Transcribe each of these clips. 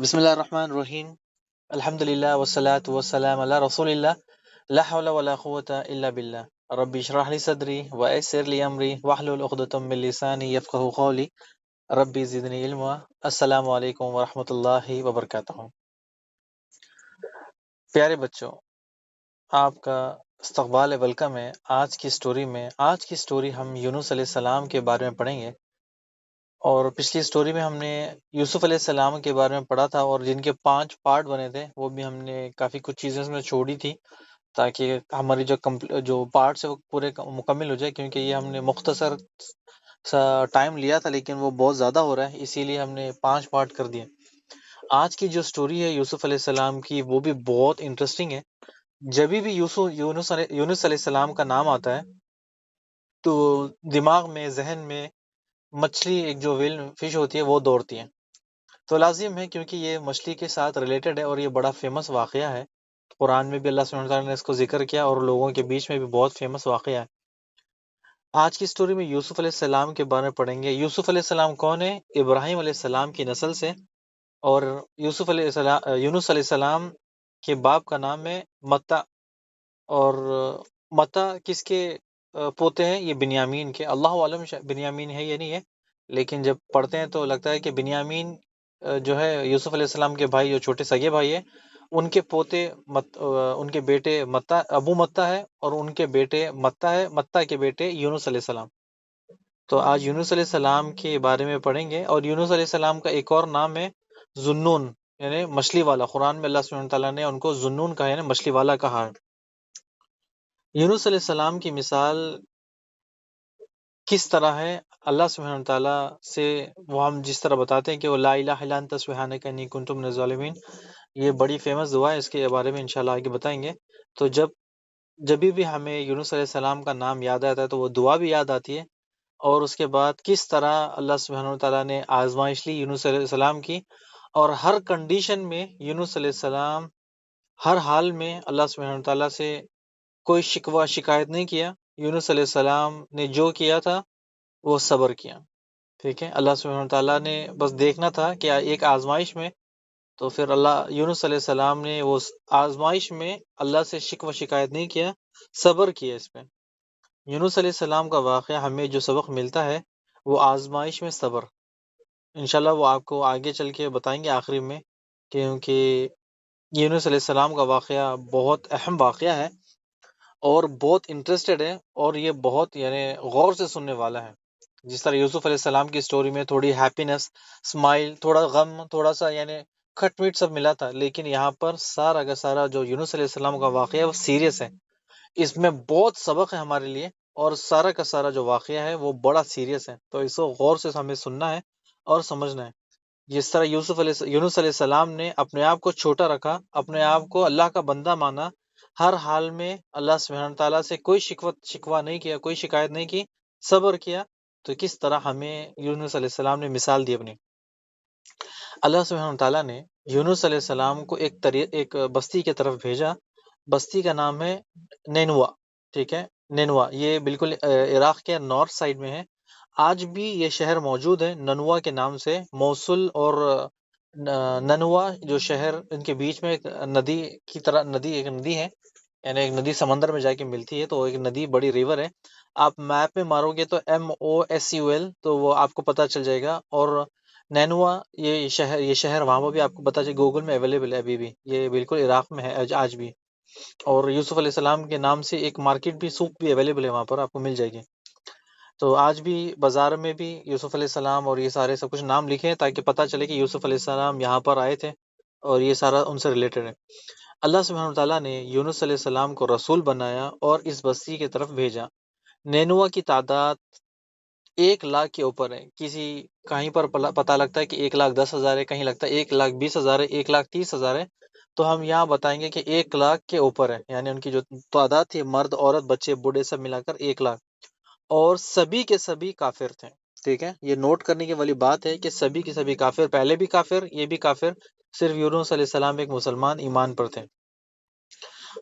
بسم اللہ الرحمن الرحیم الحمد للہ والصلاة والسلام علی رسول اللہ لا حول ولا قوة الا باللہ ربی اشرح لی صدری ویسر لی امری واحلل عقدۃ من لسانی یفقہوا قولی ربی زدنی علما۔ السلام علیکم ورحمۃ اللہ وبرکاتہ۔ پیارے بچوں، آپ کا استقبال ویلکم ہے۔ آج کی سٹوری ہم یونس علیہ السلام کے بارے میں پڑھیں گے، اور پچھلی سٹوری میں ہم نے یوسف علیہ السلام کے بارے میں پڑھا تھا، اور جن کے 5 پارٹ بنے تھے وہ بھی ہم نے کافی کچھ چیزیں اس میں چھوڑی تھی تاکہ ہماری جو پارٹس ہے وہ پورے مکمل ہو جائے، کیونکہ یہ ہم نے مختصر سا ٹائم لیا تھا لیکن وہ بہت زیادہ ہو رہا ہے، اسی لیے ہم نے 5 پارٹ کر دیے۔ آج کی جو سٹوری ہے یوسف علیہ السلام کی وہ بھی بہت انٹرسٹنگ ہے۔ جب بھی یونس علیہ السلام کا نام آتا ہے تو دماغ میں، ذہن میں مچھلی، ایک جو ویل فش ہوتی ہے، وہ دوڑتی ہے۔ تو لازم ہے کیونکہ یہ مچھلی کے ساتھ ریلیٹڈ ہے اور یہ بڑا فیمس واقعہ ہے۔ قرآن میں بھی اللہ سبحانہ وتعالیٰ نے اس کو ذکر کیا اور لوگوں کے بیچ میں بھی بہت فیمس واقعہ ہے۔ آج کی سٹوری میں یوسف علیہ السلام کے بارے میں پڑھیں گے۔ یوسف علیہ السلام کون ہے؟ ابراہیم علیہ السلام کی نسل سے، اور یونس علیہ السلام کے باپ کا نام ہے متا، اور متا کس کے پوتے ہیں؟ یہ بنیامین کے۔ اللہ عالم بنیامین ہے یا نہیں ہے، لیکن جب پڑھتے ہیں تو لگتا ہے کہ بنیامین جو ہے یوسف علیہ السلام کے بھائی، جو چھوٹے سگے بھائی ہیں، ان کے پوتے ان کے بیٹے متا، ابو متا ہے، اور ان کے بیٹے متا ہے، متا کے بیٹے یونس علیہ السلام۔ تو آج یونس علیہ السلام کے بارے میں پڑھیں گے، اور یونس علیہ السلام کا ایک اور نام ہے ذنون، یعنی مچھلی والا۔ قرآن میں اللہ سبحانہ تعالیٰ نے ان کو ذنون کہا، یعنی مچھلی والا کہا ہے۔ یونس علیہ السلام کی مثال کس طرح ہے؟ اللہ سبحانہ تعالیٰ سے وہ ہم جس طرح بتاتے ہیں کہ وہ لا الہ الا انت سبحانک انی کنت من الظالمین، یہ بڑی فیمس دعا ہے، اس کے بارے میں انشاءاللہ آگے بتائیں گے۔ تو جب بھی ہمیں یونس علیہ السلام کا نام یاد آتا ہے تو وہ دعا بھی یاد آتی ہے، اور اس کے بعد کس طرح اللہ سبحانہ تعالیٰ نے آزمائش لی یونس علیہ السلام کی، اور ہر کنڈیشن میں یونس علیہ السلام ہر حال میں اللہ سبحانہ تعالیٰ سے کوئی شکوہ شکایت نہیں کیا۔ یونس علیہ السلام نے جو کیا تھا وہ صبر کیا، ٹھیک ہے۔ اللہ سبحانہ تعالیٰ نے بس دیکھنا تھا کہ ایک آزمائش میں، تو پھر یونس علیہ السلام نے وہ آزمائش میں اللہ سے شکوہ شکایت نہیں کیا، صبر کیا اس پہ۔ یونس علیہ السلام کا واقعہ ہمیں جو سبق ملتا ہے وہ آزمائش میں صبر، انشاءاللہ وہ آپ کو آگے چل کے بتائیں گے آخری میں، کیونکہ یونس علیہ السلام کا واقعہ بہت اہم واقعہ ہے اور بہت انٹرسٹڈ ہے، اور یہ بہت یعنی غور سے سننے والا ہے۔ جس طرح یوسف علیہ السلام کی سٹوری میں تھوڑی ہیپینس، اسمائل، تھوڑا غم، تھوڑا سا یعنی کھٹ میٹ سب ملا تھا، لیکن یہاں پر سارا کا سارا جو یونس علیہ السلام کا واقعہ ہے وہ سیریس ہے۔ اس میں بہت سبق ہے ہمارے لیے، اور سارا کا سارا جو واقعہ ہے وہ بڑا سیریس ہے، تو اس کو غور سے ہمیں سننا ہے اور سمجھنا ہے۔ جس طرح یونس علیہ السلام نے اپنے آپ کو چھوٹا رکھا، اپنے آپ کو اللہ کا بندہ مانا، ہر حال میں اللہ سبحانہ تعالیٰ سے کوئی شکوہ نہیں کیا، کوئی شکایت نہیں کی، صبر کیا، تو کس طرح ہمیں یونس علیہ السلام نے مثال دی اپنی۔ اللہ سبحانہ تعالیٰ نے یونس علیہ السلام کو ایک بستی کی طرف بھیجا۔ بستی کا نام ہے نینوا، ٹھیک ہے۔ نینوا یہ بالکل عراق کے نارتھ سائڈ میں ہے۔ آج بھی یہ شہر موجود ہے ننوا کے نام سے۔ موصل اور ننوا جو شہر، ان کے بیچ میں ایک ندی کی طرح ایک ندی ہے، یعنی ایک ندی سمندر میں جا کے ملتی ہے، تو ایک ندی بڑی ریور ہے۔ آپ میپ میں مارو گے تو MOSUL تو وہ آپ کو پتہ چل جائے گا۔ اور نینوا یہ شہر وہاں پر بھی آپ کو پتہ چلے، گوگل میں اویلیبل ہے ابھی بھی، یہ بالکل عراق میں ہے آج بھی۔ اور یوسف علیہ السلام کے نام سے ایک مارکیٹ بھی، سوق بھی اویلیبل ہے وہاں پر، آپ کو مل جائے گی۔ تو آج بھی بازار میں بھی یوسف علیہ السلام اور یہ سارے سب کچھ نام لکھے ہیں تاکہ پتہ چلے کہ یوسف علیہ السلام یہاں پر آئے تھے، اور یہ سارا ان سے ریلیٹڈ ہے۔ اللہ سبحانہ تعالیٰ نے یونس علیہ السلام کو رسول بنایا اور اس بستی کی طرف بھیجا۔ نینوا کی تعداد 1,00,000 کے اوپر ہے۔ کہیں پر پتہ لگتا ہے کہ 1,10,000 ہے، کہیں لگتا ہے 1,20,000 ہے، 1,30,000 ہے، تو ہم یہاں بتائیں گے کہ 1,00,000 کے اوپر ہے، یعنی ان کی جو تعداد تھی، مرد، عورت، بچے، بوڑھے سب ملا کر 1,00,000، اور سبھی کے سبھی کافر تھے، ٹھیک ہے۔ یہ نوٹ کرنے کی والی بات ہے کہ سبھی کے سبھی کافر، پہلے بھی کافر، یہ بھی کافر، صرف یونس علیہ السلام ایک مسلمان ایمان پر تھے۔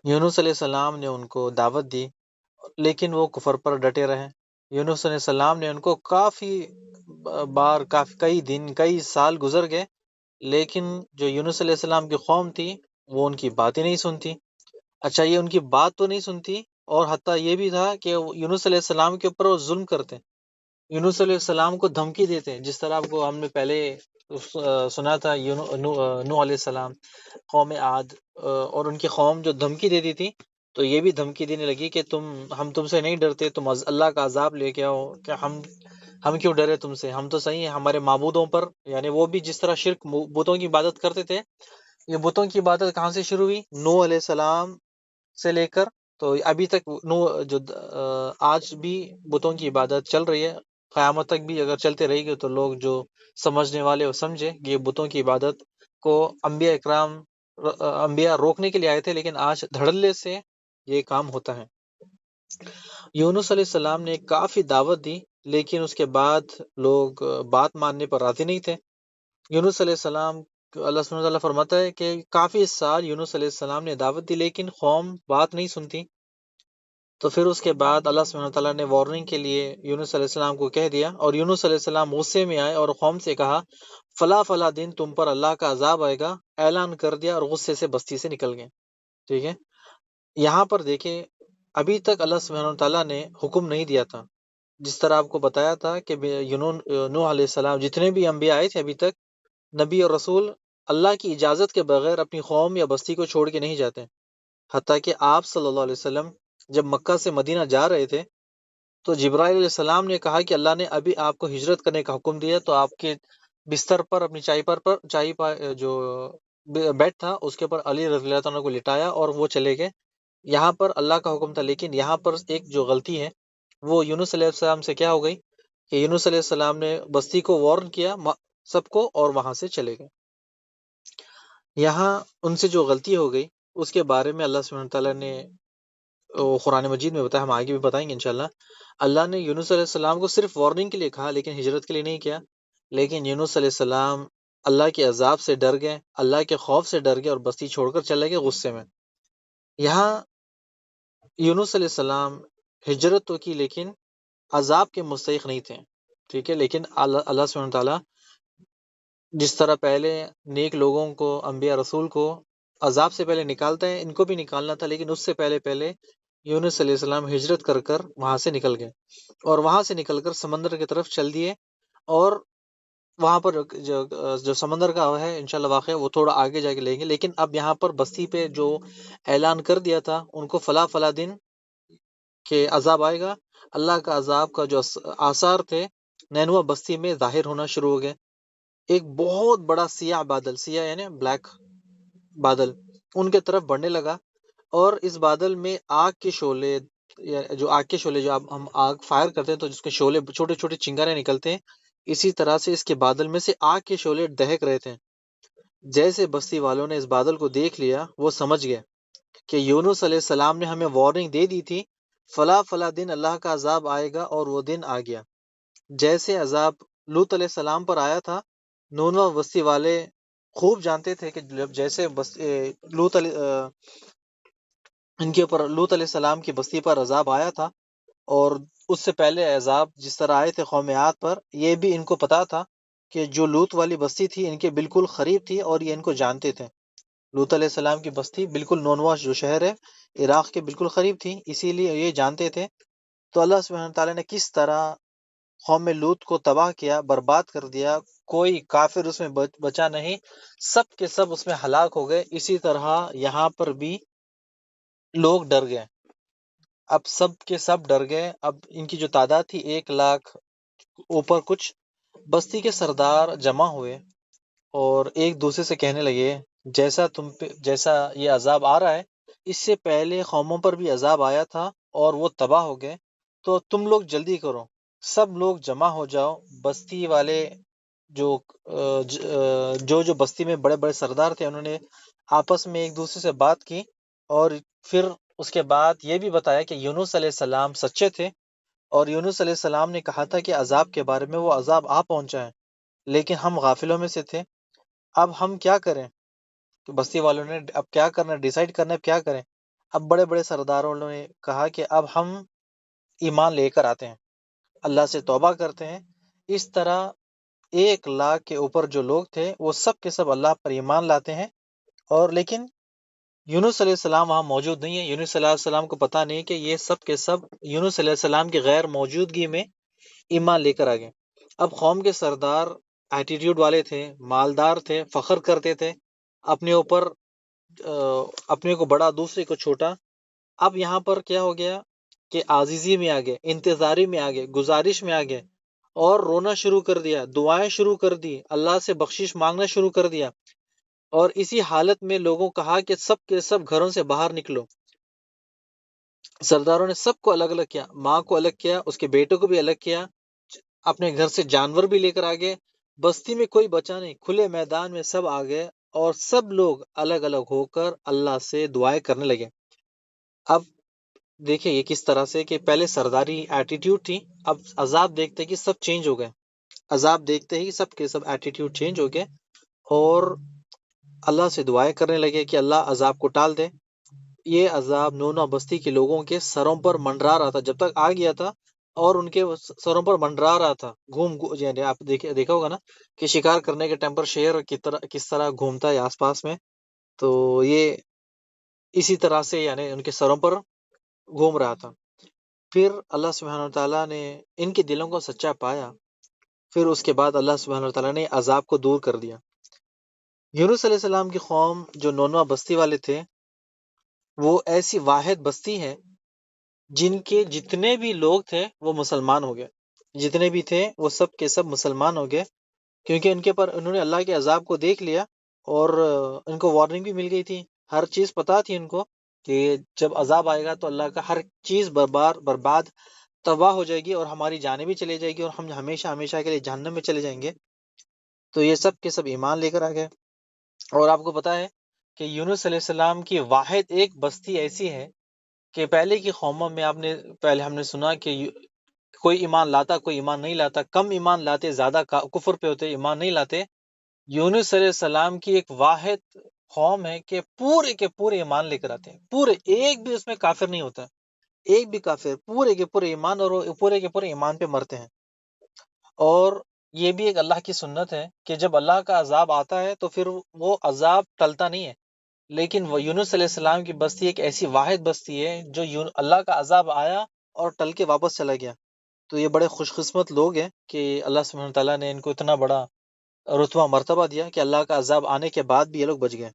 یونس علیہ السلام نے ان کو دعوت دی، لیکن وہ کفر پر ڈٹے رہے۔ یونس علیہ السلام نے ان کو کافی بار، کئی دن، کئی سال گزر گئے، لیکن جو یونس علیہ السلام کی قوم تھی وہ ان کی بات ہی نہیں سنتی۔ اچھا، یہ ان کی بات تو نہیں سنتی، اور حتیٰ یہ بھی تھا کہ یونس علیہ السلام کے اوپر وہ ظلم کرتے، یونس علیہ السلام کو دھمکی دیتے ہیں، جس طرح آپ کو ہم نے پہلے سنا تھا نوح علیہ السلام، قوم عاد، اور ان کی قوم جو دھمکی دیتی تھی، تو یہ بھی دھمکی دینے لگی کہ ہم تم سے نہیں ڈرتے، تم اللہ کا عذاب لے کے آؤ، کہ ہم کیوں ڈرے تم سے، ہم تو صحیح ہیں ہمارے معبودوں پر، یعنی وہ بھی جس طرح شرک بتوں کی عبادت کرتے تھے، یہ بتوں کی عبادت کہاں سے شروع ہوئی؟ نوح علیہ السلام سے لے کر تو ابھی تک جو آج بھی بتوں کی عبادت چل رہی ہے، قیامت تک بھی اگر چلتے رہے گی تو لوگ جو سمجھنے والے وہ سمجھے کہ یہ بتوں کی عبادت کو انبیاء اکرام انبیاء روکنے کے لیے آئے تھے، لیکن آج دھڑلے سے یہ کام ہوتا ہے۔ یونس علیہ السلام نے کافی دعوت دی، لیکن اس کے بعد لوگ بات ماننے پر راضی نہیں تھے۔ یونس علیہ السلام، اللہ سبحانہ وتعالیٰ فرماتا ہے کہ کافی سال یونس علیہ السلام نے دعوت دی، لیکن قوم بات نہیں سنتی۔ تو پھر اس کے بعد اللہ سبحانہ وتعالیٰ نے وارننگ کے لیے یونس علیہ السلام کو کہہ دیا، اور یونس علیہ السلام غصے میں آئے اور قوم سے کہا فلاں فلاں دن تم پر اللہ کا عذاب آئے گا، اعلان کر دیا، اور غصے سے بستی سے نکل گئے۔ ٹھیک ہے، یہاں پر دیکھیں ابھی تک اللہ سبحانہ وتعالیٰ نے حکم نہیں دیا تھا، جس طرح آپ کو بتایا تھا کہ نوح علیہ السلام جتنے بھی انبیاء آئے تھے ابھی تک، نبی اور رسول اللہ کی اجازت کے بغیر اپنی قوم یا بستی کو چھوڑ کے نہیں جاتے۔ حتیٰ کہ آپ صلی اللہ علیہ وسلم جب مکہ سے مدینہ جا رہے تھے تو جبرائیل علیہ السلام نے کہا کہ اللہ نے ابھی آپ کو ہجرت کرنے کا حکم دیا، تو آپ کے بستر پر اپنی جو بیڈ تھا اس کے اوپر علی رضی اللہ عنہ کو لٹایا اور وہ چلے گئے۔ یہاں پر اللہ کا حکم تھا، لیکن یہاں پر ایک جو غلطی ہے وہ یونس علیہ السلام سے کیا ہو گئی کہ یونس علیہ السلام نے بستی کو وارن کیا سب کو، اور وہاں سے چلے گئے۔ یہاں ان سے جو غلطی ہو گئی اس کے بارے میں اللہ سبحانہ تعالیٰ نے قرآن مجید میں بتایا، ہم آگے بھی بتائیں گے انشاءاللہ۔ اللہ نے یونس علیہ السلام کو صرف وارننگ کے لیے کہا، لیکن ہجرت کے لیے نہیں کیا۔ لیکن یونس علیہ السلام اللہ کے عذاب سے ڈر گئے، اللہ کے خوف سے ڈر گئے، اور بستی چھوڑ کر چلے گئے غصے میں۔ یہاں یونس علیہ السلام ہجرت تو کی، لیکن عذاب کے مستحق نہیں تھے۔ ٹھیک ہے، لیکن اللہ سبحانہ تعالیٰ جس طرح پہلے نیک لوگوں کو، انبیاء رسول کو عذاب سے پہلے نکالتا ہے، ان کو بھی نکالنا تھا، لیکن اس سے پہلے یونس علیہ السلام ہجرت کر وہاں سے نکل گئے، اور وہاں سے نکل کر سمندر کی طرف چل دیے، اور وہاں پر جو سمندر کا ہے انشاءاللہ واقعہ وہ تھوڑا آگے جا کے لیں گے، لیکن اب یہاں پر بستی پہ جو اعلان کر دیا تھا ان کو فلاں فلاں دن کہ عذاب آئے گا، اللہ کا عذاب کا جو آثار تھے نینوا بستی میں ظاہر ہونا شروع ہو گئے۔ ایک بہت بڑا سیاہ بادل، سیاہ یعنی بلیک بادل، ان کے طرف بڑھنے لگا، اور اس بادل میں آگ کے شعلے، جو ہم آگ فائر کرتے ہیں تو جس کے شعلے چھوٹے چھوٹے چنگارے نکلتے ہیں، اسی طرح سے اس کے بادل میں سے آگ کے شعلے دہک رہے تھے۔ جیسے بستی والوں نے اس بادل کو دیکھ لیا، وہ سمجھ گئے کہ یونس علیہ السلام نے ہمیں وارننگ دے دی تھی، فلاں فلاں دن اللہ کا عذاب آئے گا، اور وہ دن آ گیا۔ جیسے عذاب لوط علیہ السلام پر آیا تھا، نونوا بستی والے خوب جانتے تھے کہ جیسے ان کے اوپر لوط علیہ السلام کی بستی پر عذاب آیا تھا، اور اس سے پہلے عذاب جس طرح آئے تھے قوم عاد پر، یہ بھی ان کو پتا تھا کہ جو لوط والی بستی تھی ان کے بالکل قریب تھی، اور یہ ان کو جانتے تھے۔ لوط علیہ السلام کی بستی بالکل نونوا جو شہر ہے عراق کے بالکل قریب تھی، اسی لیے یہ جانتے تھے۔ تو اللہ سبحانہ تعالیٰ نے کس طرح قوم لوط کو تباہ کیا، برباد کر دیا، کوئی کافر اس میں بچا نہیں، سب کے سب اس میں ہلاک ہو گئے۔ اسی طرح یہاں پر بھی لوگ ڈر گئے، اب سب کے سب ڈر گئے۔ اب ان کی جو تعداد تھی 1,00,000 اوپر کچھ، بستی کے سردار جمع ہوئے اور ایک دوسرے سے کہنے لگے جیسا یہ عذاب آ رہا ہے، اس سے پہلے قوموں پر بھی عذاب آیا تھا اور وہ تباہ ہو گئے، تو تم لوگ جلدی کرو، سب لوگ جمع ہو جاؤ۔ بستی والے جو بستی میں بڑے بڑے سردار تھے، انہوں نے آپس میں ایک دوسرے سے بات کی، اور پھر اس کے بعد یہ بھی بتایا کہ یونس علیہ السلام سچے تھے، اور یونس علیہ السلام نے کہا تھا کہ عذاب کے بارے میں وہ عذاب آ پہنچا ہے، لیکن ہم غافلوں میں سے تھے۔ اب ہم کیا کریں؟ تو بستی والوں نے اب کیا کرنا، ڈیسائیڈ کرنا ہے کیا کریں۔ اب بڑے بڑے سرداروں نے کہا کہ اب ہم ایمان لے کر آتے ہیں، اللہ سے توبہ کرتے ہیں۔ اس طرح 1 لاکھ کے اوپر جو لوگ تھے وہ سب کے سب اللہ پر ایمان لاتے ہیں، اور لیکن یونس علیہ السلام وہاں موجود نہیں ہے۔ یونس علیہ السلام کو پتہ نہیں کہ یہ سب کے سب یونس علیہ السلام کی غیر موجودگی میں ایمان لے کر آگے۔ اب قوم کے سردار ایٹیٹیوڈ والے تھے، مالدار تھے، فخر کرتے تھے، اپنے اوپر اپنے کو بڑا دوسرے کو چھوٹا۔ اب یہاں پر کیا ہو گیا کہ عاجزی میں آگے، انتظاری میں آگے، گزارش میں آگے، اور رونا شروع کر دیا، دعائیں شروع کر دی، اللہ سے بخشش مانگنا شروع کر دیا، اور اسی حالت میں لوگوں کہا کہ سب کے سب گھروں سے باہر نکلو۔ سرداروں نے سب کو الگ الگ کیا، ماں کو الگ کیا، اس کے بیٹوں کو بھی الگ کیا، اپنے گھر سے جانور بھی لے کر آگے، بستی میں کوئی بچا نہیں، کھلے میدان میں سب آگئے، اور سب لوگ الگ الگ ہو کر اللہ سے دعائیں کرنے لگے۔ اب دیکھیں یہ کس طرح سے کہ پہلے سرداری ایٹیٹیوڈ تھی، اب عذاب دیکھتے کہ سب چینج ہو گئے، عذاب دیکھتے ہی سب کے سب ایٹیٹیوڈ چینج ہو گئے، اور اللہ سے دعائیں کرنے لگے کہ اللہ عذاب کو ٹال دے۔ یہ عذاب نونا بستی کے لوگوں کے سروں پر منڈرا رہا تھا جب تک آ گیا تھا، اور ان کے سروں پر منڈرا رہا تھا، یعنی آپ دیکھا ہوگا نا کہ شکار کرنے کے ٹائم پر شیر کس طرح گھومتا ہے آس پاس میں، تو یہ اسی طرح سے یعنی ان کے سروں پر گھوم رہا تھا۔ پھر اللہ سبحانہ وتعالیٰ نے ان کے دلوں کو سچا پایا، پھر اس کے بعد اللہ سبحانہ وتعالیٰ نے عذاب کو دور کر دیا۔ یونس علیہ السلام کی قوم جو نونوا بستی والے تھے، وہ ایسی واحد بستی ہے جن کے جتنے بھی لوگ تھے وہ مسلمان ہو گئے، جتنے بھی تھے وہ سب کے سب مسلمان ہو گئے، کیونکہ ان کے پر انہوں نے اللہ کے عذاب کو دیکھ لیا، اور ان کو وارننگ بھی مل گئی تھی، ہر چیز پتہ تھی ان کو کہ جب عذاب آئے گا تو اللہ کا ہر چیز برباد تباہ ہو جائے گی، اور ہماری جانیں بھی چلی جائے گی، اور ہم ہمیشہ ہمیشہ کے لیے جہنم میں چلے جائیں گے۔ تو یہ سب کے سب ایمان لے کر آ گئے۔ اور آپ کو پتہ ہے کہ یونس علیہ السلام کی واحد ایک بستی ایسی ہے کہ پہلے کی قوموں میں پہلے ہم نے سنا کہ کوئی ایمان لاتا، کوئی ایمان نہیں لاتا، کم ایمان لاتے، زیادہ کفر پہ ہوتے، ایمان نہیں لاتے۔ یونس علیہ السلام کی ایک واحد قوم ہے کہ پورے کے پورے ایمان لے کر آتے ہیں، پورے، ایک بھی اس میں کافر نہیں ہوتا، ایک بھی کافر، پورے کے پورے ایمان، اور وہ پورے کے پورے ایمان پہ مرتے ہیں۔ اور یہ بھی ایک اللہ کی سنت ہے کہ جب اللہ کا عذاب آتا ہے تو پھر وہ عذاب ٹلتا نہیں ہے، لیکن وہ یونس علیہ السلام کی بستی ایک ایسی واحد بستی ہے جو اللہ کا عذاب آیا اور ٹل کے واپس چلا گیا۔ تو یہ بڑے خوش قسمت لوگ ہیں کہ اللہ سبحانہ تعالیٰ نے ان کو اتنا بڑا رتبہ مرتبہ دیا کہ اللہ کا عذاب آنے کے بعد بھی یہ لوگ بچ گئے۔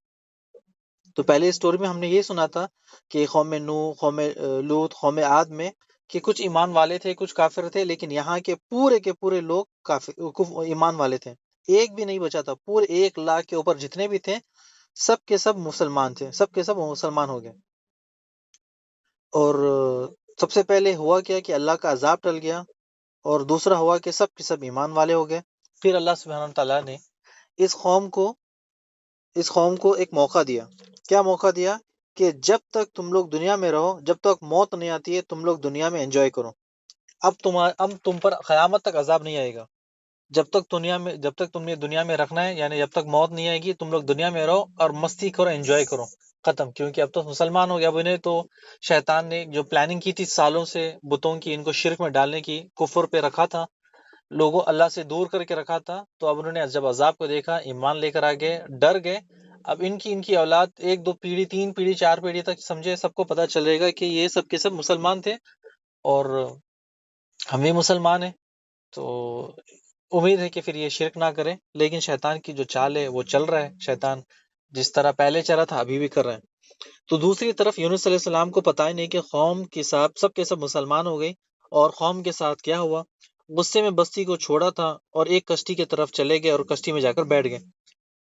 تو پہلے اسٹوری میں ہم نے یہ سنا تھا کہ قوم نوح، قوم لوط، قوم عاد میں کہ کچھ ایمان والے تھے، کچھ کافر تھے، لیکن یہاں کے پورے لوگ ایمان والے تھے، ایک بھی نہیں بچا تھا، پورے 1 لاکھ کے اوپر جتنے بھی تھے سب کے سب مسلمان تھے، سب کے سب مسلمان ہو گئے۔ اور سب سے پہلے ہوا کیا کہ اللہ کا عذاب ٹل گیا، اور دوسرا ہوا کہ سب کے سب ایمان والے ہو گئے۔ پھر اللہ سبحانہ تعالیٰ نے اس قوم کو ایک موقع دیا۔ کیا موقع دیا؟ کہ جب تک تم لوگ دنیا میں رہو، جب تک موت نہیں آتی ہے، تم لوگ دنیا میں انجوائے کرو، اب تم پر قیامت تک عذاب نہیں آئے گا، جب تک تم نے دنیا میں رکھنا ہے، یعنی جب تک موت نہیں آئے گی تم لوگ دنیا میں رہو اور مستی کرو، انجوائے کرو، ختم۔ کیونکہ اب تو مسلمان ہو گیا، اب انہیں تو شیطان نے جو پلاننگ کی تھی سالوں سے بتوں کی، ان کو شرک میں ڈالنے کی، کفر پہ رکھا تھا، لوگوں اللہ سے دور کر کے رکھا تھا، تو اب انہوں نے جب عذاب کو دیکھا، ایمان لے کر آگے، ڈر گئے۔ اب ان کی اولاد 1 2 پیڑھی، 3 پیڑھی، 4 پیڑھی تک سمجھے سب کو پتہ چلے گا کہ یہ سب کے سب مسلمان تھے، اور ہم بھی مسلمان ہیں، تو امید ہے کہ پھر یہ شرک نہ کریں۔ لیکن شیطان کی جو چال ہے وہ چل رہا ہے، شیطان جس طرح پہلے چلا تھا ابھی بھی کر رہے ہیں۔ تو دوسری طرف یونس علیہ السلام کو پتہ ہی نہیں کہ قوم کے ساتھ سب کے سب مسلمان ہو گئی، اور قوم کے ساتھ کیا ہوا، غصے میں بستی کو چھوڑا تھا اور ایک کشتی کی طرف چلے گئے اور کشتی میں جا کر بیٹھ گئے۔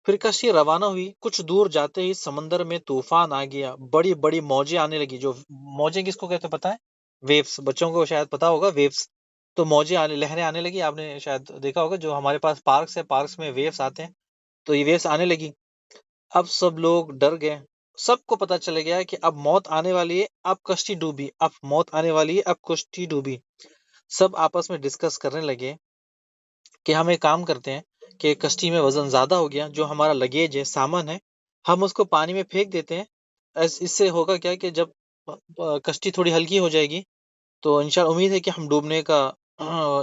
پھر کشتی روانہ ہوئی، کچھ دور جاتے ہی سمندر میں طوفان آ گیا، بڑی بڑی موجیں آنے لگی۔ جو موجیں کس کو کہتے ہیں پتہ ہے؟ ویوز، بچوں کو شاید پتہ ہوگا، ویوز۔ تو لہریں آنے لگی، آپ نے شاید دیکھا ہوگا، جو ہمارے پاس پارکس ہے، پارکس میں ویوز آتے ہیں، تو یہ ویوز آنے لگی۔ اب سب لوگ ڈر گئے، سب کو پتہ چل گیا کہ اب موت آنے والی ہے، اب کشتی ڈوبی، اب موت آنے والی ہے، اب کشتی ڈوبی۔ سب آپس میں ڈسکس کرنے لگے کہ ہم ایک کام کرتے ہیں کہ کشتی میں وزن زیادہ ہو گیا، جو ہمارا لگیج ہے، سامان ہے، ہم اس کو پانی میں پھینک دیتے ہیں، اس سے ہوگا کیا کہ جب کشتی تھوڑی ہلکی ہو جائے گی تو انشاءاللہ امید ہے کہ ہم ڈوبنے کا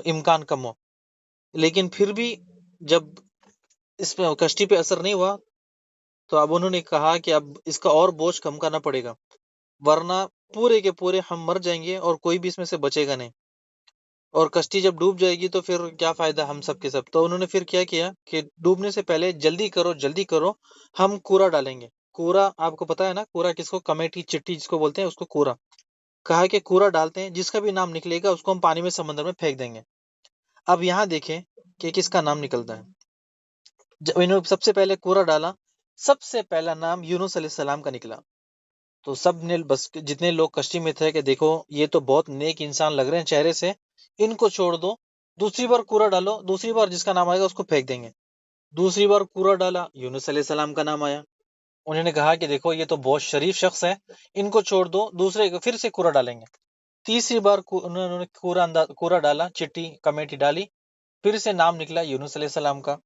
امکان کم ہو۔ لیکن پھر بھی جب اس پہ کشتی پہ اثر نہیں ہوا تو اب انہوں نے کہا کہ اب اس کا اور بوجھ کم کرنا پڑے گا، ورنہ پورے کے پورے ہم مر جائیں گے اور کوئی بھی اس میں سے بچے گا نہیں، اور کشتی جب ڈوب جائے گی تو پھر کیا فائدہ ہم سب کے سب۔ تو انہوں نے پھر کیا کیا کہ ڈوبنے سے پہلے جلدی کرو، ہم کوڑا ڈالیں گے۔ کوڑا آپ کو پتا ہے نا، کوڑا کس کو، کمیٹی چٹی جس کو بولتے ہیں اس کو کوڑا کہا کہ کوڑا ڈالتے ہیں، جس کا بھی نام نکلے گا اس کو ہم پانی میں سمندر میں پھینک دیں گے۔ اب یہاں دیکھیں کہ کس کا نام نکلتا ہے۔ جب انہوں نے سب سے پہلے کوڑا ڈالا، سب سے پہلا نام یونس علیہ السلام کا نکلا۔ تو سب نے بس جتنے لوگ کشتی میں تھے کہ دیکھو یہ تو بہت نیک انسان لگ رہے ہیں چہرے سے، ان کو چھوڑ دو، دوسری بار کوڑا ڈالو، دوسری بار جس کا نام آئے گا اس کو پھینک دیں گے۔ دوسری بار کوڑا ڈالا، یونس علیہ السلام کا نام آیا۔ انہوں نے کہا کہ دیکھو یہ تو بہت شریف شخص ہے، ان کو چھوڑ دو، دوسرے کو پھر سے کوڑا ڈالیں گے۔ تیسری بار انہوں نے کوڑا ڈالا، چٹی کمیٹی ڈالی، پھر سے نام نکلا یونس علیہ السلام کا۔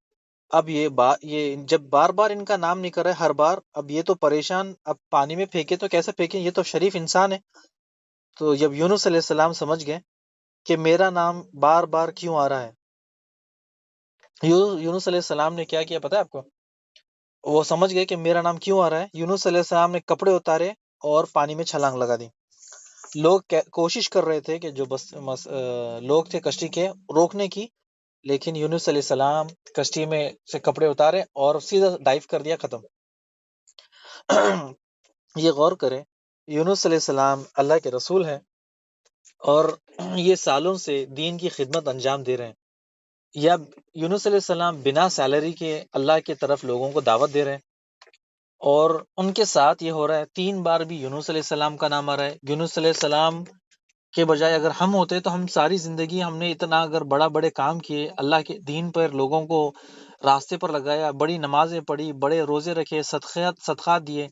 اب یہ جب بار بار ان کا نام نکل رہا ہے ہر بار، اب یہ تو پریشان، اب پانی میں پھینکے تو کیسے پھینکیں، یہ تو شریف انسان ہے۔ تو جب یونس علیہ السلام سمجھ گئے کہ میرا نام بار بار کیوں آ رہا ہے، یونس علیہ السلام نے کیا کیا پتا ہے آپ کو؟ وہ سمجھ گئے کہ میرا نام کیوں آ رہا ہے، یونس علیہ السلام نے کپڑے اتارے اور پانی میں چھلانگ لگا دی۔ لوگ کوشش کر رہے تھے کہ جو لوگ تھے کشتی کے روکنے کی، لیکن یونس علیہ السلام کشتی میں سے کپڑے اتارے اور سیدھا ڈائیو کر دیا، ختم۔ یہ غور کریں، یونس علیہ السلام اللہ کے رسول ہیں اور یہ سالوں سے دین کی خدمت انجام دے رہے ہیں، یا یونس علیہ السلام بنا سیلری کے اللہ کی طرف لوگوں کو دعوت دے رہے ہیں، اور ان کے ساتھ یہ ہو رہا ہے 3 بار بھی یونس علیہ السلام کا نام آ رہا ہے۔ یونس علیہ السلام کے بجائے اگر ہم ہوتے تو ہم ساری زندگی ہم نے اتنا اگر بڑے کام کیے، اللہ کے دین پر لوگوں کو راستے پر لگایا، بڑی نمازیں پڑھی، بڑے روزے رکھے، صدقات دیے،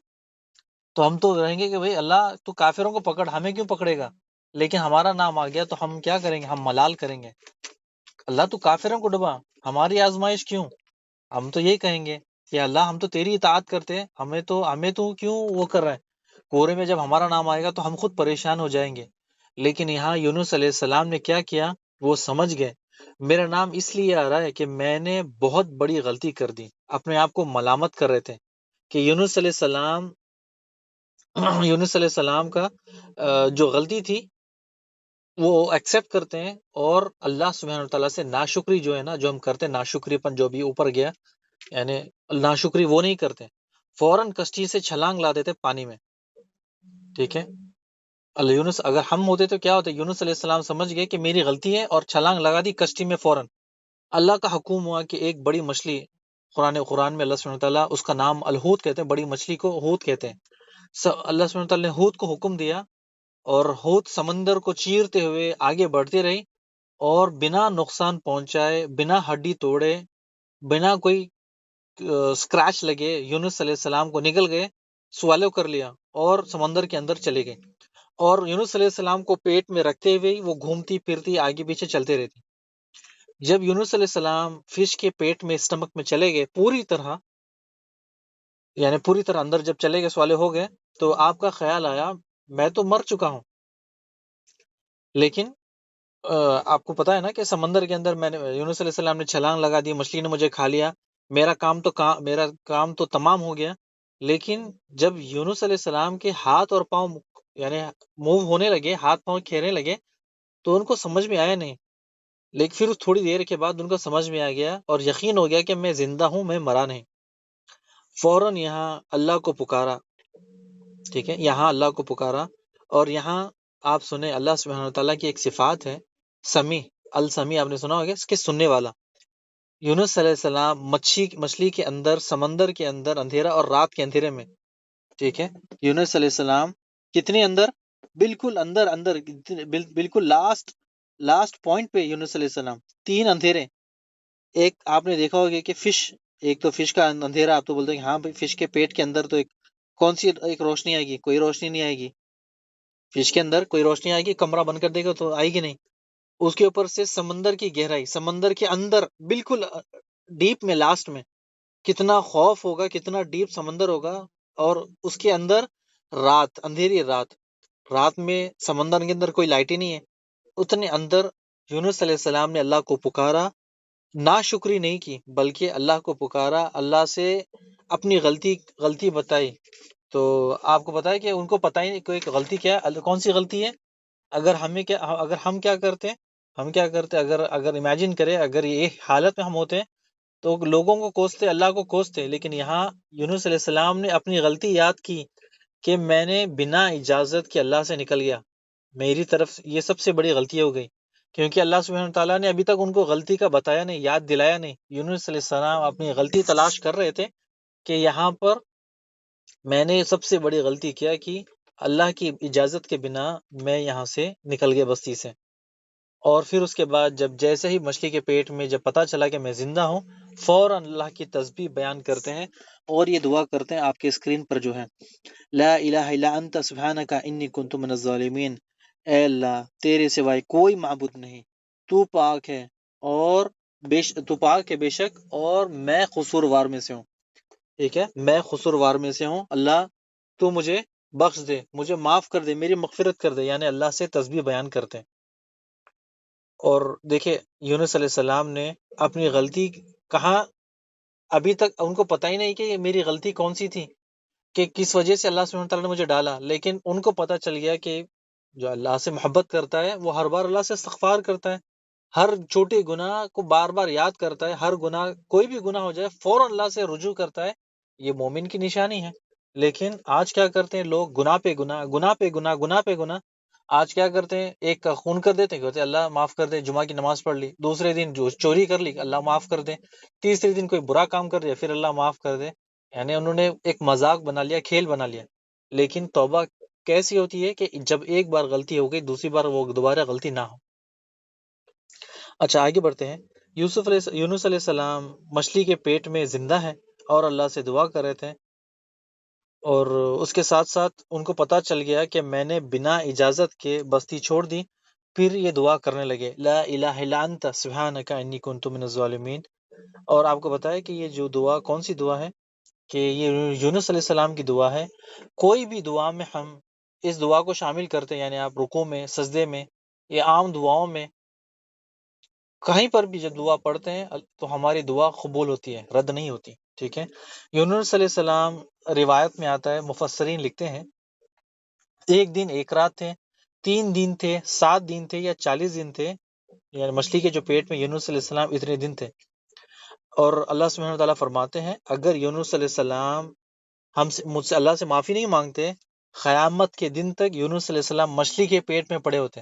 تو ہم تو رہیں گے کہ بھئی اللہ تو کافروں کو پکڑ، ہمیں کیوں پکڑے گا؟ لیکن ہمارا نام آ گیا تو ہم کیا کریں گے؟ ہم ملال کریں گے، اللہ تو کافروں کو ڈبا، ہماری آزمائش کیوں؟ ہم تو یہی کہیں گے کہ اللہ ہم تو تیری اطاعت کرتے ہیں، ہمیں تو کیوں وہ کر رہا ہے؟ کورے میں جب ہمارا نام آئے گا تو ہم خود پریشان ہو جائیں گے۔ لیکن یہاں یونس علیہ السلام نے کیا کیا؟ وہ سمجھ گئے میرا نام اس لیے آ رہا ہے کہ میں نے بہت بڑی غلطی کر دی، اپنے آپ کو ملامت کر رہے تھے کہ یونس علیہ السلام کا جو غلطی تھی وہ ایکسیپٹ کرتے ہیں، اور اللہ سبحانہ وتعالیٰ سے ناشکری جو ہے نا، جو ہم کرتے ہیں ناشکری پن جو بھی اوپر گیا، یعنی ناشکری وہ نہیں کرتے، فوراً کشتی سے چھلانگ لا دیتے پانی میں، ٹھیک ہے؟ یونس اگر ہم ہوتے تو کیا ہوتا؟ یونس علیہ السلام سمجھ گئے کہ میری غلطی ہے اور چھلانگ لگا دی کشتی میں فوراً۔ اللہ کا حکم ہوا کہ ایک بڑی مچھلی، قرآن میں اللہ سبحانہ وتعالیٰ اس کا نام الحوت کہتے ہیں، بڑی مچھلی کو حوت کہتے ہیں۔ اللہ سبحانہ وتعالیٰ نے حوت کو حکم دیا اور حوت سمندر کو چیرتے ہوئے آگے بڑھتے رہی، اور بنا نقصان پہنچائے، بنا ہڈی توڑے، بنا کوئی سکریچ لگے، یونس علیہ السلام کو نگل گئے، سوالو کر لیا اور سمندر کے اندر چلے گئے، اور یونس علیہ السلام کو پیٹ میں رکھتے ہوئے وہ گھومتی پھرتی آگے پیچھے چلتے رہتی۔ جب یونس علیہ السلام فش کے پیٹ میں، اسٹمک میں چلے گئے پوری طرح، یعنی پوری طرح اندر جب چلے گئے، سوالے ہو گئے، تو آپ کا خیال آیا میں تو مر چکا ہوں، لیکن آپ کو پتا ہے نا کہ سمندر کے اندر میں نے، یونس علیہ السلام نے چھلانگ لگا دی، مچھلی نے مجھے کھا لیا، میرا کام تو تمام ہو گیا۔ لیکن جب یونس علیہ السلام کے ہاتھ اور پاؤں یعنی موو ہونے لگے، ہاتھ پاؤں کھیرنے لگے، تو ان کو سمجھ میں آیا نہیں، لیکن پھر تھوڑی دیر کے بعد ان کو سمجھ میں آ گیا اور یقین ہو گیا کہ میں زندہ ہوں، میں مرا نہیں۔ فوراً یہاں اللہ کو پکارا، ٹھیک ہے، یہاں اللہ کو پکارا، اور یہاں آپ سنیں اللہ سبحانہ وتعالیٰ کی ایک صفات ہے سمیع، السمیع، آپ نے سنا ہوگا اس کے سننے والا۔ یونس علیہ السلام مچھلی کے اندر، سمندر کے اندر اندھیرا اور رات کے اندھیرے میں، ٹھیک ہے، یونس علیہ السلام کتنے اندر؟ بالکل اندر، بالکل لاسٹ پوائنٹ پہ یونس علیہ السلام، 3 اندھیرے۔ ایک آپ نے دیکھا ہوگا کہ ایک تو فش کا اندھیرا، آپ تو بولتے ہیں کہ ہاں بھائی فش کے پیٹ کے اندر تو کون سی ایک روشنی آئے گی؟ کوئی روشنی نہیں آئے گی، فش کے اندر کوئی روشنی آئے گی؟ کمرہ بند کر دے گا تو آئے گی نہیں۔ اس کے اوپر سے سمندر کی گہرائی، سمندر کے اندر بالکل ڈیپ میں، لاسٹ میں کتنا خوف ہوگا، کتنا ڈیپ سمندر ہوگا، اور اس کے اندر رات، اندھیری رات میں سمندر کے اندر کوئی لائٹ ہی نہیں ہے، اتنے اندر یونس علیہ السلام نے اللہ کو پکارا، ناشکری نہیں کی بلکہ اللہ کو پکارا، اللہ سے اپنی غلطی بتائی۔ تو آپ کو پتا ہے کہ ان کو پتہ ہی نہیں کوئی غلطی کیا ہے، کون سی غلطی ہے۔ اگر ہم کیا کرتے، اگر امیجن کریں، اگر یہ حالت میں ہم ہوتے تو لوگوں کو کوستے، اللہ کو کوستے، لیکن یہاں یونس علیہ السلام نے اپنی غلطی یاد کی کہ میں نے بنا اجازت کے اللہ سے نکل گیا، میری طرف یہ سب سے بڑی غلطی ہو گئی، کیونکہ اللہ سبحانہ تعالیٰ نے ابھی تک ان کو غلطی کا بتایا نہیں، یاد دلایا نہیں۔ یونس علیہ السلام اپنی غلطی تلاش کر رہے تھے کہ یہاں پر میں نے سب سے بڑی غلطی کیا کہ اللہ کی اجازت کے بنا میں یہاں سے نکل گیا بستی سے۔ اور پھر اس کے بعد جیسے ہی مچھلی کے پیٹ میں جب پتا چلا کہ میں زندہ ہوں، فوراً اللہ کی تسبیح بیان کرتے ہیں اور یہ دعا کرتے ہیں آپ کے اسکرین پر جو ہے، لا الہ الا انت سبحانک انی کنت من الظالمین، اے اللہ تیرے سوائے کوئی معبود نہیں، تو پاک ہے اور تو پاک ہے بے شک، اور میں قصوروار میں سے ہوں۔ ٹھیک ہے، میں قصوروار میں سے ہوں، اللہ تو مجھے بخش دے، مجھے معاف کر دے، میری مغفرت کر دے، یعنی اللہ سے تسبیح بیان کرتے ہیں۔ اور دیکھیں یونس علیہ السلام نے اپنی غلطی کہاں، ابھی تک ان کو پتہ ہی نہیں کہ یہ میری غلطی کون سی تھی، کہ کس وجہ سے اللہ سبحانہ تعالیٰ نے مجھے ڈالا، لیکن ان کو پتہ چل گیا کہ جو اللہ سے محبت کرتا ہے وہ ہر بار اللہ سے استغفار کرتا ہے، ہر چھوٹے گناہ کو بار بار یاد کرتا ہے، ہر گناہ کوئی بھی گناہ ہو جائے فوراً اللہ سے رجوع کرتا ہے، یہ مومن کی نشانی ہے۔ لیکن آج کیا کرتے ہیں لوگ، گناہ پہ گناہ، گناہ پہ گناہ، گناہ پہ گناہ۔ آج کیا کرتے ہیں، ایک کا خون کر دیتے ہیں، کہتے ہیں اللہ معاف کر دے، جمعہ کی نماز پڑھ لی، دوسرے دن جو چوری کر لی اللہ معاف کر دے، تیسرے دن کوئی برا کام کر دیا پھر اللہ معاف کر دے، یعنی انہوں نے ایک مذاق بنا لیا، کھیل بنا لیا۔ لیکن توبہ کیسی ہوتی ہے کہ جب ایک بار غلطی ہو گئی دوسری بار وہ دوبارہ غلطی نہ ہو۔ اچھا آگے بڑھتے ہیں۔ یونس علیہ السلام مچھلی کے پیٹ میں زندہ ہے اور اللہ سے دعا کر رہے تھے، اور اس کے ساتھ ساتھ ان کو پتہ چل گیا کہ میں نے بنا اجازت کے بستی چھوڑ دی، پھر یہ دعا کرنے لگے، لا الہ الا انت سبحانک انی کنت من الظالمین۔ اور آپ کو بتایا کہ یہ جو دعا کون سی دعا ہے، کہ یہ یونس علیہ السلام کی دعا ہے۔ کوئی بھی دعا میں ہم اس دعا کو شامل کرتے ہیں، یعنی آپ رکوع میں، سجدے میں، یا عام دعاؤں میں، کہیں پر بھی جب دعا پڑھتے ہیں تو ہماری دعا قبول ہوتی ہے، رد نہیں ہوتی۔ ٹھیک ہے، یونس علیہ السلام روایت میں آتا ہے، مفسرین لکھتے ہیں ایک دن ایک رات تھے، 3 دن تھے، 7 دن تھے، یا 40 دن تھے، یعنی مچھلی کے جو پیٹ میں یونس علیہ السلام اتنے دن تھے۔ اور اللہ سبحانہ وتعالیٰ فرماتے ہیں اگر یونس علیہ السلام مجھ سے اللہ سے معافی نہیں مانگتے، قیامت کے دن تک یونس علیہ السلام مچھلی کے پیٹ میں پڑے ہوتے،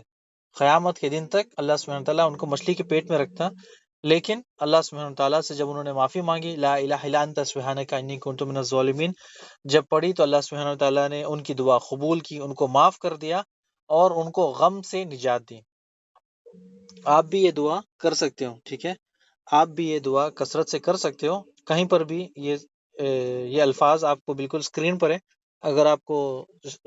قیامت کے دن تک اللہ سبحانہ تعالیٰ ان کو مچھلی کے پیٹ میں رکھتا۔ لیکن اللہ سبحانہ تعالیٰ سے جب انہوں نے معافی مانگی، لا الہ الا انت سبحانک انی کنت من الظالمین جب پڑھی، تو اللہ سبحانہ تعالیٰ نے ان کی دعا قبول کی، ان کو معاف کر دیا اور ان کو غم سے نجات دی۔ آپ بھی یہ دعا کر سکتے ہو، ٹھیک ہے، آپ بھی یہ دعا کثرت سے کر سکتے ہو، کہیں پر بھی یہ الفاظ آپ کو بالکل اسکرین پر ہے، اگر آپ کو،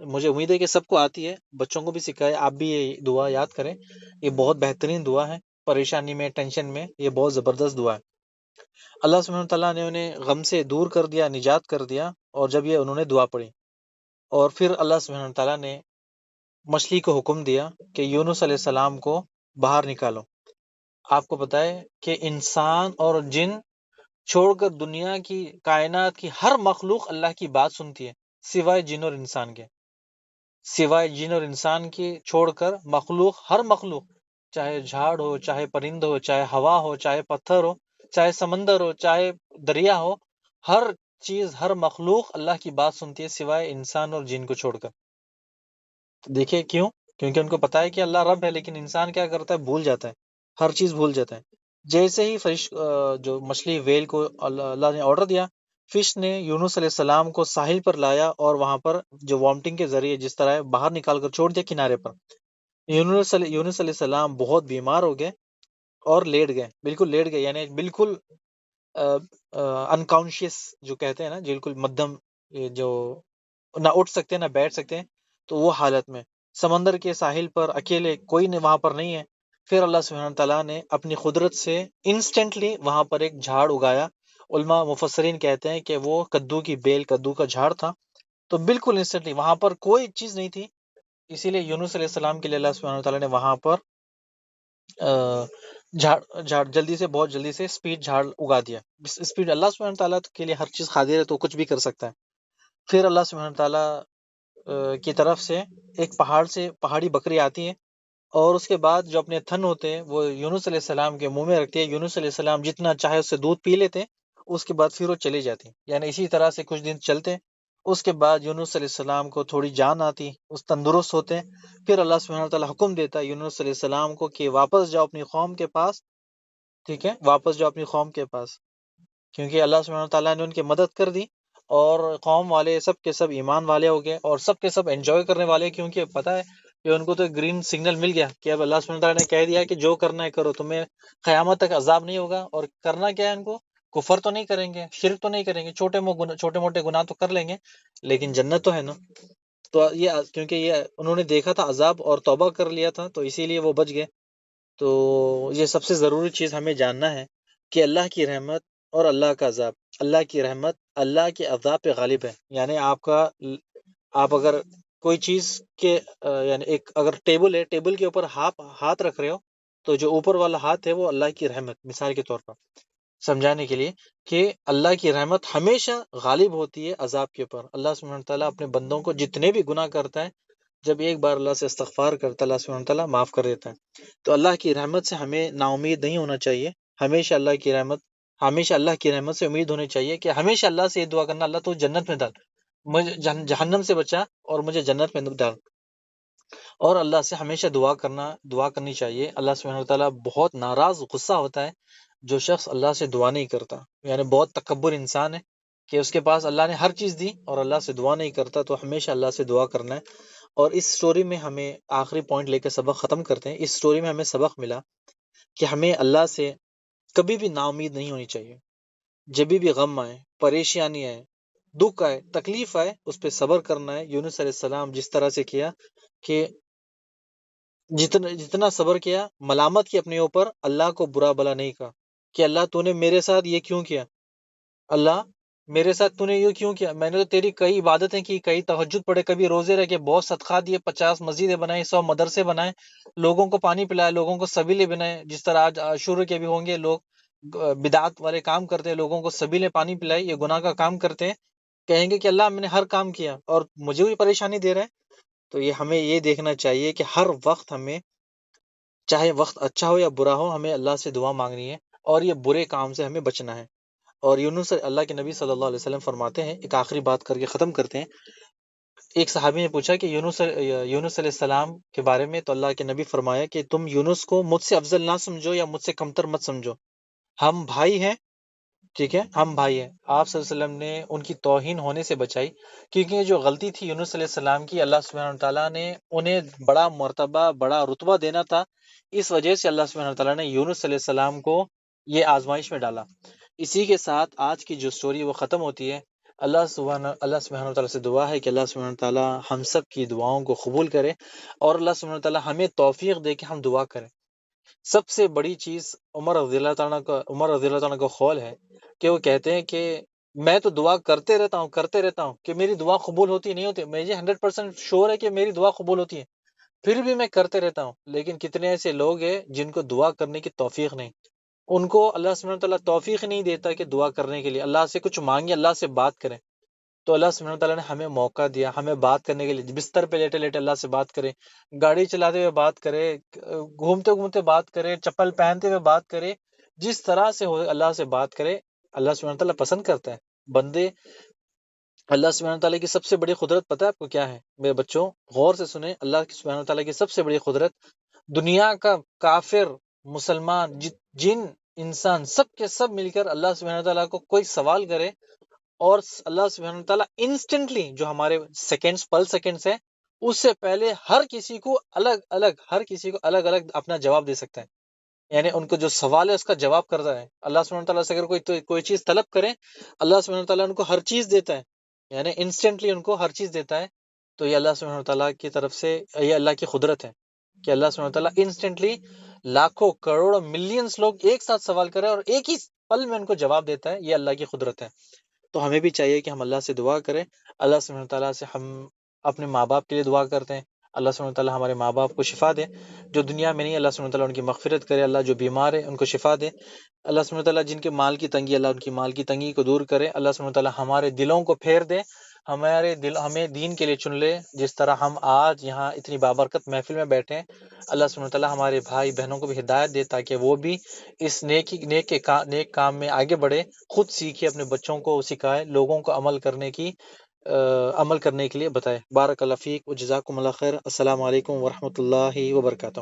مجھے امید ہے کہ سب کو آتی ہے، بچوں کو بھی سکھائے، آپ بھی یہ دعا یاد کریں، یہ بہت بہترین دعا ہے، پریشانی میں، ٹینشن میں یہ بہت زبردست دعا ہے۔ اللہ سبحانہ تعالیٰ نے انہیں غم سے دور کر دیا، نجات کر دیا، اور جب یہ انہوں نے دعا پڑھی، اور پھر اللہ سبحانہ تعالیٰ نے مچھلی کو حکم دیا کہ یونس علیہ السلام کو باہر نکالو۔ آپ کو پتہ ہے کہ انسان اور جن چھوڑ کر دنیا کی، کائنات کی ہر مخلوق اللہ کی بات سنتی ہے، سوائے جن اور انسان کے، سوائے جن اور انسان کی چھوڑ کر مخلوق، ہر مخلوق، چاہے جھاڑ ہو، چاہے پرند ہو، چاہے ہوا ہو، چاہے پتھر ہو، چاہے سمندر ہو، چاہے دریا ہو، ہر چیز، ہر مخلوق اللہ کی بات سنتی ہے سوائے انسان اور جن کو چھوڑ کر۔ دیکھیں کیوں؟ کیونکہ ان کو پتہ ہے کہ اللہ رب ہے، لیکن انسان کیا کرتا ہے، بھول جاتا ہے، ہر چیز بھول جاتا ہے۔ جیسے ہی جو مچھلی ویل کو اللہ نے آرڈر دیا، فش نے یونس علیہ السلام کو ساحل پر لایا اور وہاں پر جو وامٹنگ کے ذریعے جس طرح باہر نکال کر چھوڑ دیا کنارے پر۔ یونس علیہ السلام بہت بیمار ہو گئے اور لیٹ گئے، بالکل لیٹ گئے، یعنی بالکل انکانشیس جو کہتے ہیں نا، بالکل مدھم، یہ جو نہ اٹھ سکتے نہ بیٹھ سکتے، تو وہ حالت میں سمندر کے ساحل پر اکیلے، کوئی وہاں پر نہیں ہے۔ پھر اللہ سبحانہ تعالیٰ نے اپنی قدرت سے انسٹنٹلی وہاں پر ایک جھاڑ اگایا۔ علماء مفسرین کہتے ہیں کہ وہ کدو کی بیل، کدو کا جھاڑ تھا، تو بالکل انسٹنٹلی وہاں پر کوئی چیز نہیں تھی، اسی لیے یونس علیہ السلام کے لیے اللہ سبحانہ تعالیٰ نے وہاں پر جھاڑ جلدی سے، بہت جلدی سے اسپیڈ جھاڑ اگا دیا. اسپیڈ اللہ سبحانہ تعالیٰ کے لیے ہر چیز قادر ہے، تو کچھ بھی کر سکتا ہے. پھر اللہ سبحانہ تعالیٰ کی طرف سے ایک پہاڑ سے پہاڑی بکری آتی ہے، اور اس کے بعد جو اپنے تھن ہوتے ہیں وہ یونس علیہ السلام کے منہ میں رکھتے ہیں. یونس علیہ السلام جتنا چاہے اس سے دودھ پی لیتے ہیں، اس کے بعد پھر وہ چلے جاتے ہیں. یعنی اسی طرح سے کچھ دن چلتے ہیں. اس کے بعد یونس علیہ السلام کو تھوڑی جان آتی، اس تندرست ہوتے ہیں. پھر اللہ سبحانہ تعالیٰ حکم دیتا ہے یونس علیہ السلام کو کہ واپس جاؤ اپنی قوم کے پاس. ٹھیک ہے، واپس جاؤ اپنی قوم کے پاس، کیونکہ اللہ سبحانہ تعالیٰ نے ان کی مدد کر دی، اور قوم والے سب کے سب ایمان والے ہو گئے، اور سب کے سب انجوائے کرنے والے، کیونکہ پتہ ہے کہ ان کو تو گرین سگنل مل گیا کہ اب اللہ سبحانہ تعالیٰ نے کہہ دیا کہ جو کرنا ہے کرو، تمہیں قیامت تک عذاب نہیں ہوگا. اور کرنا کیا ہے ان کو؟ کفر تو نہیں کریں گے، شرک تو نہیں کریں گے، چھوٹے موٹے گناہ تو کر لیں گے، لیکن جنت تو ہے نا. تو یہ کیونکہ یہ انہوں نے دیکھا تھا عذاب اور توبہ کر لیا تھا، تو اسی لیے وہ بچ گئے. تو یہ سب سے ضروری چیز ہمیں جاننا ہے کہ اللہ کی رحمت اور اللہ کا عذاب. اللہ کی رحمت اللہ کے عذاب پہ غالب ہے. یعنی آپ اگر کوئی چیز کے یعنی ایک اگر ٹیبل ہے، ٹیبل کے اوپر ہاتھ رکھ رہے ہو، تو جو اوپر والا ہاتھ ہے وہ اللہ کی رحمت، مثال کے طور پر سمجھانے کے لیے کہ اللہ کی رحمت ہمیشہ غالب ہوتی ہے عذاب کے اوپر. اللہ سبحانہ تعالیٰ اپنے بندوں کو جتنے بھی گناہ کرتا ہے، جب ایک بار اللہ سے استغفار کرتا ہے، اللہ سبحانہ تعالیٰ معاف کر دیتا ہے. تو اللہ کی رحمت سے ہمیں نا امید نہیں ہونا چاہیے. ہمیشہ اللہ کی رحمت سے امید ہونی چاہیے، کہ ہمیشہ اللہ سے یہ دعا کرنا، اللہ تو جنت میں ڈال، مجھے جہنم سے بچا اور مجھے جنت میں ڈال. اور اللہ سے ہمیشہ دعا کرنی چاہیے. اللہ سبحانہ تعالیٰ بہت ناراض، غصہ ہوتا ہے جو شخص اللہ سے دعا نہیں کرتا. یعنی بہت تکبر انسان ہے کہ اس کے پاس اللہ نے ہر چیز دی اور اللہ سے دعا نہیں کرتا. تو ہمیشہ اللہ سے دعا کرنا ہے. اور اس سٹوری میں ہمیں آخری پوائنٹ لے کے سبق ختم کرتے ہیں. اس سٹوری میں ہمیں سبق ملا کہ ہمیں اللہ سے کبھی بھی نا امید نہیں ہونی چاہیے. جب بھی غم آئے، پریشانی آئے، دکھ آئے، تکلیف آئے، اس پہ صبر کرنا ہے. یونس علیہ السلام جس طرح سے کیا کہ جتنا صبر کیا، ملامت کی اپنے اوپر، اللہ کو برا بلا نہیں کہا کہ اللہ تو نے میرے ساتھ یہ کیوں کیا، اللہ میرے ساتھ تو نے یہ کیوں کیا، میں نے تو تیری کئی عبادتیں کی، کئی تہجد پڑھے، کبھی روزے رکھے، بہت صدقات دیے، 50 مسجدیں بنائیں، 100 مدرسے بنائے، لوگوں کو پانی پلائے، لوگوں کو سبیلے بنائے. جس طرح آج عاشورے کے بھی ہوں گے لوگ بدعات والے کام کرتے ہیں، لوگوں کو سبیلے پانی پلائے، یہ گناہ کا کام کرتے ہیں. کہیں گے کہ اللہ میں نے ہر کام کیا اور مجھے بھی پریشانی دے رہا ہے. تو یہ ہمیں یہ دیکھنا چاہیے کہ ہر وقت ہمیں، چاہے وقت اچھا ہو یا برا ہو، ہمیں اللہ سے دعا مانگنی ہے، اور یہ برے کام سے ہمیں بچنا ہے. اور یونس، اللہ کے نبی صلی اللہ علیہ وسلم فرماتے ہیں، ایک آخری بات کر کے ختم کرتے ہیں. ایک صحابی نے پوچھا کہ یونس علیہ السلام کے بارے میں، تو اللہ کے نبی فرمایا کہ تم یونس کو مجھ سے افضل نہ سمجھو یا مجھ سے کمتر مت سمجھو، ہم بھائی ہیں. ٹھیک ہے، ہم بھائی ہیں. آپ صلی اللہ علیہ وسلم نے ان کی توہین ہونے سے بچائی، کیونکہ یہ جو غلطی تھی یونس علیہ السلام کی، اللہ سبحانہ تعالیٰ نے انہیں بڑا مرتبہ، بڑا رتبہ دینا تھا. اس وجہ سے اللہ سبحانہ تعالیٰ نے یونس علیہ السلام کو یہ آزمائش میں ڈالا. اسی کے ساتھ آج کی جو سٹوری وہ ختم ہوتی ہے. اللہ سبحانہ تعالیٰ سے دعا ہے کہ اللہ سبحانہ تعالیٰ ہم سب کی دعاؤں کو قبول کرے، اور اللہ سبحانہ تعالیٰ ہمیں توفیق دے کہ ہم دعا کریں. سب سے بڑی چیز عمر رضی اللہ تعالیٰ کا قول ہے کہ وہ کہتے ہیں کہ میں تو دعا کرتے رہتا ہوں کہ میری دعا قبول ہوتی نہیں ہوتی، مجھے 100% شور ہے کہ میری دعا قبول ہوتی ہے، پھر بھی میں کرتے رہتا ہوں. لیکن کتنے ایسے لوگ ہیں جن کو دعا کرنے کی توفیق نہیں، ان کو اللہ سبحانہ تعالیٰ توفیق نہیں دیتا کہ دعا کرنے کے لیے، اللہ سے کچھ مانگے، اللہ سے بات کریں. تو اللہ سبحانہ تعالیٰ نے ہمیں موقع دیا، ہمیں بات کرنے کے لیے، بستر پہ لیٹے لیٹے اللہ سے بات کرے، گاڑی چلاتے ہوئے بات کرے، گھومتے گھومتے بات کرے، چپل پہنتے ہوئے بات کرے، جس طرح سے ہو اللہ سے بات کرے. اللہ سبحانہ تعالیٰ پسند کرتا ہے بندے. اللہ سبحانہ تعالیٰ کی سب سے بڑی قدرت پتہ ہے آپ کو کیا ہے؟ میرے بچوں غور سے سنیں. اللہ کی سبحانہ تعالیٰ کی سب سے بڑی قدرت، دنیا کا کافر، مسلمان، جن، انسان، سب کے سب مل کر اللہ سبحانہ تعالیٰ کو کوئی سوال کرے، اور اللہ سبحانہ تعالیٰ انسٹنٹلی، جو ہمارے سیکنڈز، پل سیکنڈز ہے، اس سے پہلے ہر کسی کو الگ الگ اپنا جواب دے سکتا ہے. یعنی ان کو جو سوال ہے اس کا جواب کرتا ہے. اللہ سبحانہ تعالیٰ سے اگر کوئی چیز طلب کرے، اللہ سبحانہ تعالیٰ ان کو ہر چیز دیتا ہے، یعنی انسٹنٹلی ان کو ہر چیز دیتا ہے. تو یہ اللہ سبحانہ تعالیٰ کی طرف سے یہ اللہ کی قدرت ہے کہ اللہ سبحانہ تعالیٰ انسٹنٹلی لاکھوں کروڑوں ملینز لوگ ایک ساتھ سوال کرے اور ایک ہی پل میں ان کو جواب دیتا ہے. یہ اللہ کی قدرت ہے. تو ہمیں بھی چاہیے کہ ہم اللہ سے دعا کریں. اللہ سبحانہ تعالیٰ سے ہم اپنے ماں باپ کے لیے دعا کرتے ہیں، اللہ سبحانہ تعالیٰ ہمارے ماں باپ کو شفا دے، جو دنیا میں نہیں اللہ سبحانہ تعالیٰ ان کی مغفرت کرے، اللہ جو بیمار ہے ان کو شفا دے، اللہ سبحانہ تعالیٰ جن کے مال کی تنگی اللہ ان کی مال کی تنگی کو دور کرے، اللہ سبحانہ تعالیٰ ہمارے دلوں کو پھیر دے، ہمارے دل ہمیں دین کے لیے چن لے، جس طرح ہم آج یہاں اتنی بابرکت محفل میں بیٹھے ہیں، اللہ سبحانہ تعالیٰ ہمارے بھائی بہنوں کو بھی ہدایت دے تاکہ وہ بھی اس نیک کام میں آگے بڑھے، خود سیکھے، اپنے بچوں کو سکھائے، لوگوں کو عمل کرنے کے لیے بتائے۔ بارک اللہ فیک و جزاکم اللہ خیر۔ السلام علیکم ورحمۃ اللہ وبرکاتہ۔